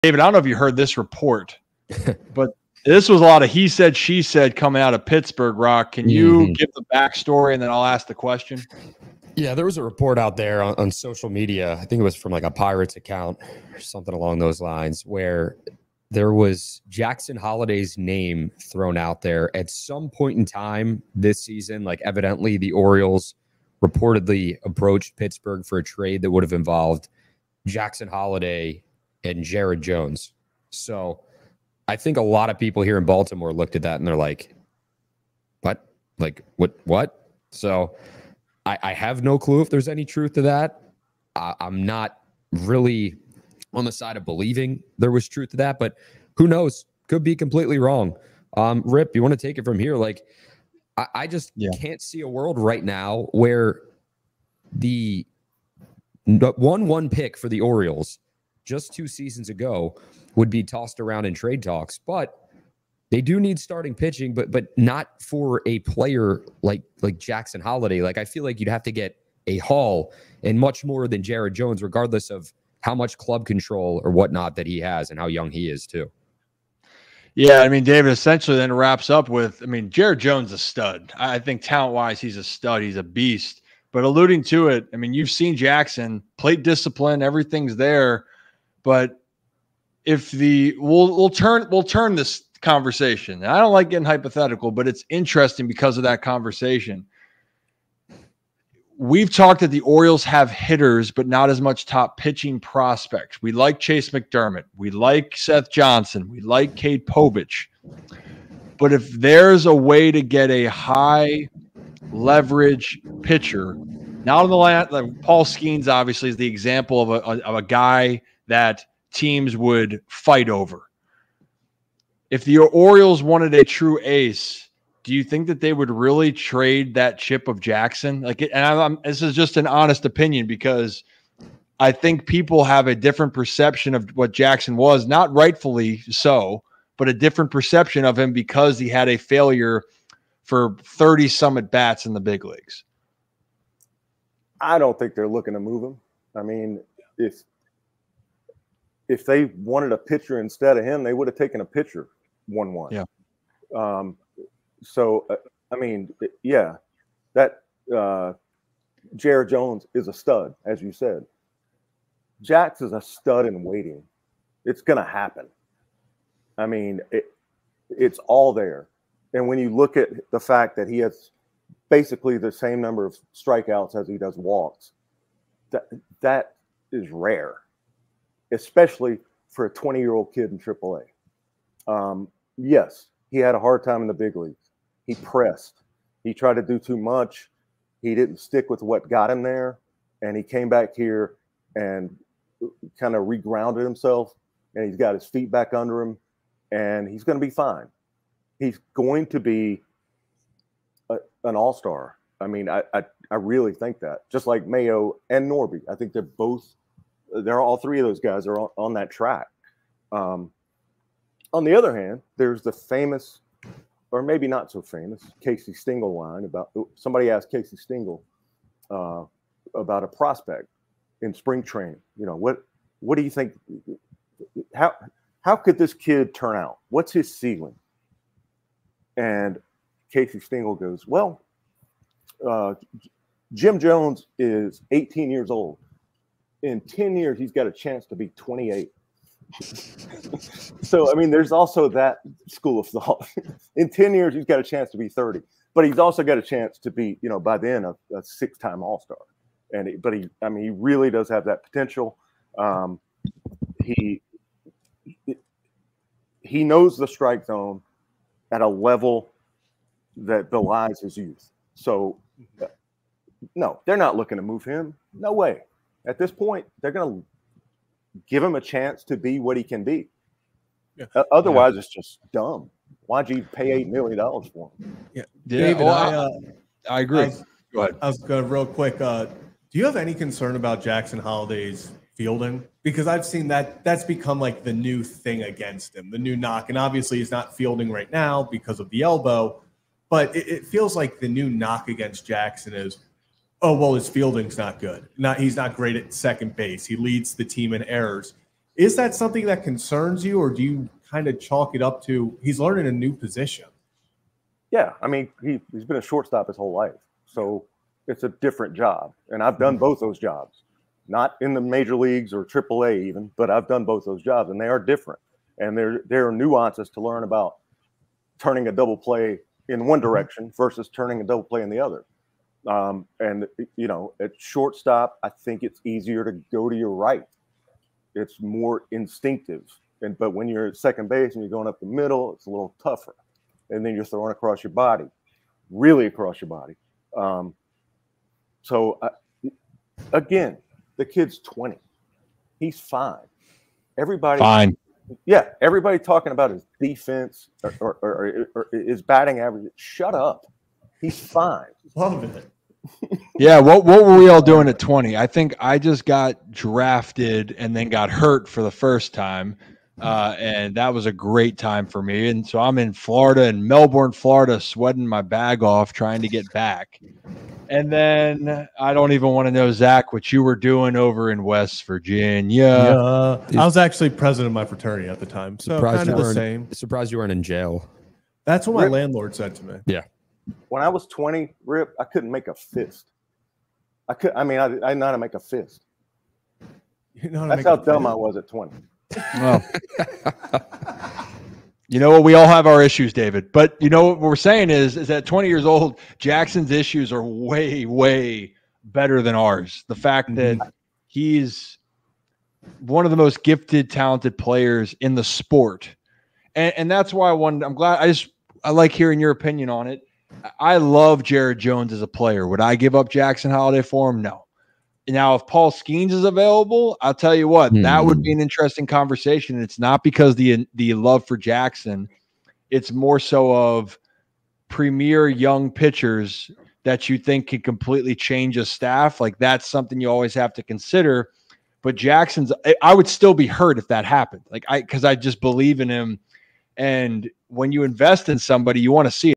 David, I don't know if you heard this report, but this was a lot of he said, she said coming out of Pittsburgh, Rock. Can you give the backstory and then I'll ask the question? Yeah, there was a report out there on social media. I think it was from like a Pirates account or something along those lines, where there was Jackson Holliday's name thrown out there at some point in time this season. Like, evidently the Orioles reportedly approached Pittsburgh for a trade that would have involved Jackson Holliday and Jared Jones. So I think a lot of people here in Baltimore looked at that and they're like, what? Like, what? So I have no clue if there's any truth to that. I'm not really on the side of believing there was truth to that, but who knows? Could be completely wrong. Rip, you want to take it from here? Like, I just can't see a world right now where the 1-1 pick for the Orioles just 2 seasons ago would be tossed around in trade talks, but they do need starting pitching, but not for a player like Jackson Holliday. Like, I feel like you'd have to get a haul and much more than Jared Jones, regardless of how much club control or whatnot that he has and how young he is too. Yeah, I mean, David essentially then wraps up with, I mean, Jared Jones is a stud. I think talent-wise, he's a stud. He's a beast. But alluding to it, I mean, you've seen Jackson, plate discipline, everything's there. But if we'll turn this conversation. I don't like getting hypothetical, but it's interesting because of that conversation. We've talked that the Orioles have hitters, but not as much top pitching prospects. We like Chase McDermott. We like Seth Johnson. We like Cade Povich. But if there's a way to get a high leverage pitcher, not on the land, like Paul Skeens obviously is the example of a guy that teams would fight over. If the Orioles wanted a true ace, do you think that they would really trade that chip of Jackson? Like, and this is just an honest opinion because I think people have a different perception of what Jackson was, not rightfully so, but a different perception of him because he had a failure for 30 some at bats in the big leagues. I don't think they're looking to move him. I mean, if they wanted a pitcher instead of him, they would have taken a pitcher 1-1. Yeah. So, I mean, yeah, that Jared Jones is a stud, as you said. Jax is a stud in waiting. It's going to happen. I mean, it's all there. And when you look at the fact that he has basically the same number of strikeouts as he does walks, that is rare, especially for a 20-year-old kid in AAA. Yes, he had a hard time in the big leagues. He pressed. He tried to do too much. He didn't stick with what got him there. And he came back here and kind of regrounded himself. And he's got his feet back under him. And he's going to be fine. He's going to be an all-star. I mean, I really think that. Just like Mayo and Norby. I think they're all three of those guys are on that track. On the other hand, there's the famous, or maybe not so famous, Casey Stengel line about somebody asked Casey Stengel about a prospect in spring training. You know, what do you think? How could this kid turn out? What's his ceiling? And Casey Stengel goes, well, Jim Jones is 18 years old. In 10 years, he's got a chance to be 28. So, I mean, there's also that school of thought. In 10 years, he's got a chance to be 30. But he's also got a chance to be, you know, by then, a 6-time All-Star. But he really does have that potential. He knows the strike zone at a level that belies his youth. So, no, they're not looking to move him. No way. At this point, they're going to give him a chance to be what he can be. Yeah. Otherwise, it's just dumb. Why'd you pay $8 million for him? Yeah, David, I agree. Go ahead. I was going real quick. Do you have any concern about Jackson Holliday's fielding? Because I've seen that's become like the new thing against him, the new knock. And obviously, he's not fielding right now because of the elbow. But it feels like the new knock against Jackson is, oh, well, his fielding's not good. He's not great at second base. He leads the team in errors. Is that something that concerns you, or do you kind of chalk it up to he's learning a new position? Yeah, I mean, he's been a shortstop his whole life, so it's a different job, and I've done both those jobs, not in the major leagues or AAA even, but I've done both those jobs, and they are different, and there are nuances to learn about turning a double play in one direction versus turning a double play in the other. And you know, at shortstop, I think it's easier to go to your right. It's more instinctive, but when you're at second base and you're going up the middle, it's a little tougher. And then you're throwing across your body, really across your body. Again, the kid's 20. He's fine. Everybody talking about his defense or his batting average. Shut up. He's fine. Love it. Yeah, what were we all doing at 20? I think I just got drafted and then got hurt for the first time. And that was a great time for me. And so I'm in Florida, in Melbourne, Florida, sweating my bag off, trying to get back. And then I don't even want to know, Zach, what you were doing over in West Virginia. I was actually president of my fraternity at the time. So kind of the same. Surprised you weren't in jail. That's what my landlord said to me. Yeah. When I was 20, Rip, I couldn't make a fist. I know how to make a fist. That's how dumb I was at 20. Well, you know what? We all have our issues, David. But you know what we're saying is that 20 years old, Jackson's issues are way, way better than ours. The fact that he's one of the most gifted, talented players in the sport, and that's why I'm glad. I like hearing your opinion on it. I love Jared Jones as a player. Would I give up Jackson Holliday for him? No. Now, if Paul Skeens is available, I'll tell you what, that would be an interesting conversation. And it's not because the love for Jackson. It's more so of premier young pitchers that you think can completely change a staff. Like, that's something you always have to consider. But I would still be hurt if that happened. Because I just believe in him. And when you invest in somebody, you want to see it.